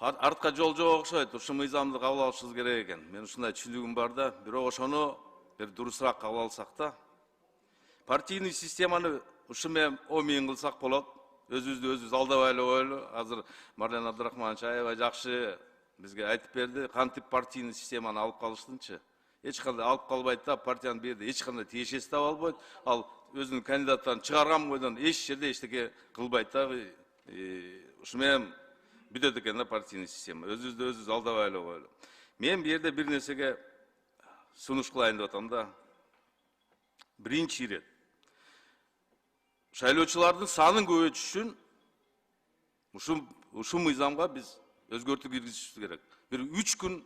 артка жол жок окшойт. Ушу мыйзамды кабыл алышыбыз керек экен. Мен ушундай түшүнүгүм бар да, бирок ошону бир дурусураак кабыл алсак да. Партийный системаны ушу менен омийин кылсак болот. Өзүбүздү өзүбүз алдабай эле коелу. Азыр Марлен Абдрахманович аябай жакшы бизге айтып берди. Кантип партийный системаны алып калыштынчы. Эч кандай алып калбайт да, партиянын бир жерде эч кандай тиешеси таба албайт. Ал өзүнүн кандидаттарын чыгарган бойдон эч жерде эчтеке кылбайт да. Ушу менен бүтөт экен да партийный система. Өзүбүздү өзүбүз алдабай эле коелу. Мен бул жерде бир нерсеге сунуш кылайын деп атам да. Биринчи ирет. Шайлоочулардын санын көбөйтүш үчүн ушу мыйзамга биз өзгөртүү киргизишибиз керек. Бир 3 күн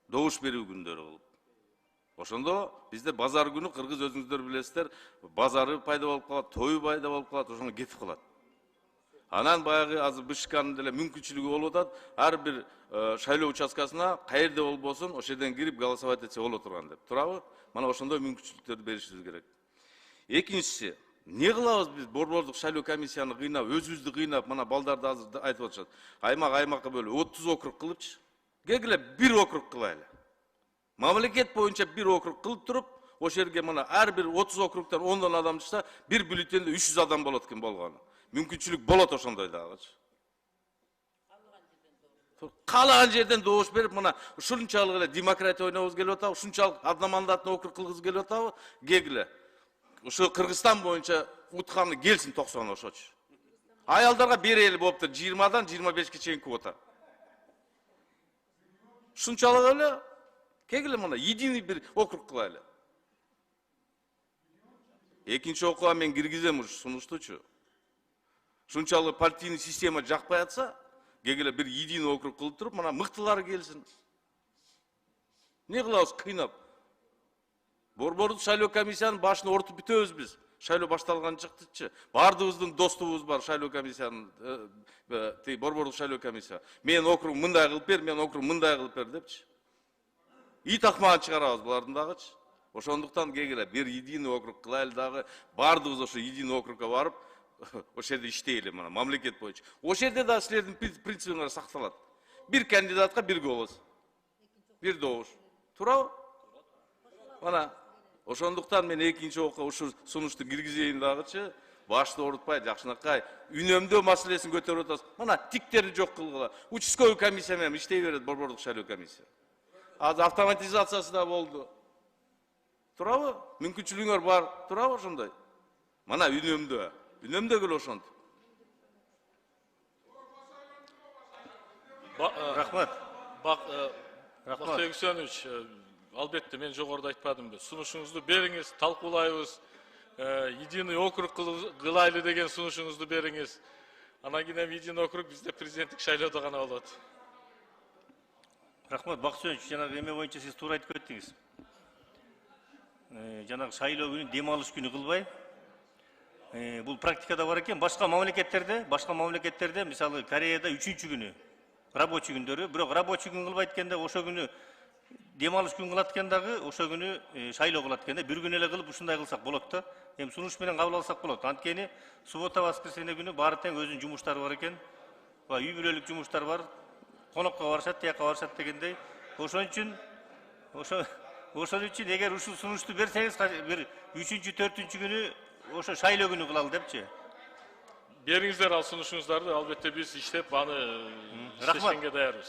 добуш берүү күндөрү кылып. Ошондо бизде базар күнү кыргыз өзүңүздөр билесиздер, базары пайда болуп калат, тою пайда болуп калат, ошону кетип калат. Анан баягы азыр БШКнын деле мүмкүнчүлүгү болуп атат, ар бир шайлоо участкасына каерде болбосун, ошол жерден кирип голосовать этсе боло турган деп. Турабы? Мана ошондой мүмкүнчүлүктөрдү беришибиз керек. Экинчиси, не кылабыз биз борбордук шайлоо комиссияны кыйнап, өзүбүздү кыйнап, мана балдарды азыр айтып атышат. Аймакка бөлүп 30 округ кылыпчы. Кегиле бир округ кылайлы. Мамлекет боюнча бир округ кылып туруп, ошол жерге мана ар бир 30 округтан 10 адам чыкса, бир бюллетенде 300 адам болот экен болгону. Мүмкүнчүлүк болот ошондой дагычы. Каалаган жерден добуш берип, мына ушунчалык эле демократия ойнобуз келип атабы, ушунчалык одномандатный округ кылгыз келип атабы, кегиле. Ушу Кыргызстан боюнча утканы келсин 90 ошочу. Аялдарга берели болуптур 20дан 25ке чейин квота. Ушунчалык эле кегиле мына единый бир округ кылайлы. Экинчи окууга мен киргизем ушу сунуштучу. Ушунчалык партийный система жакпай атса, кегиле бир единый округ кылып туруп, мына мыктылары келсин. Не кылабыз кыйнап? Борбордук шайлоо комиссиянын башын ортуп бүтөбүз биз. Шайлоо башталган чыктычы. Бардыгыбыздын достубуз бар шайлоо комиссиянын, борбордук шайлоо комиссия. Мен округ мындай кылып бер, мен округ мындай кылып бер депчи. Ит акмагын чыгарабыз булардын дагычы. Ошондуктан кегиле бир единый округ кылайлы дагы, бардыгыбыз ошо единый округга барып, ошол жерде иштейли мына мамлекет боюнча. Ошол жерде да силердин принцибиңер сакталат. Бир кандидатка бир голос. Бир добуш. Туурабы? Мана ошондуктан мен экинчи окууга ушу сунушту киргизейин дагычы, башты оорутпай, жакшынакай үнөмдөө маселесин көтөрүп атабыз. Мана тиктерди жок кылгыла. Участковый комиссия менен иштей берет борбордук шайлоо комиссия. Азыр автоматизациясы да болду. Турабы? Мүмкүнчүлүгүңөр бар. Турабы ошондой? Мана үнөмдөө. Үнөмдөгүл ошондо. Рахмат. Бактыбек Үсенович, албетте мен жогоруда айтпадым. Сунушуңузду бериңиз, талкуулайбыз. Единый округ кылайлы деген сунушуңузду бериңиз. Анан кийин единый округ бизде президенттик шайлоодо гана болот. Рахмат, Бактыбек Үсенович, жанагы эме боюнча сиз туура айтып кеттиңиз. Жанагы шайлоо күнү дем алыш күнү кылбай, бул практикада бар экен. Башка мамлекеттерде, мисалы Кореяда 3-чү күнү рабочий күндөрү, бирок рабочий күн кылбайт экенде, ошо күнү дем алыш күн кылат экен дагы, ошо күнү шайлоо кылат экен да. Бир күн эле кылып ушундай кылсак болот да. Эми сунуш менен кабыл алсак болот. Анткени суббота, воскресенье күнү баары тең өзүнүн жумуштары бар экен. Үй бүлөлүк жумуштар бар. Конокко барышат, тияка барышат дегендей. Ошон үчүн эгер ушул сунушту берсеңиз, бир 3-чү, 4-чү күнү ошо шайлоо күнү кылалы депчи. Бериңиздер ал сунушуңуздарды, албетте биз иштеп аны иштешкенге даярбыз.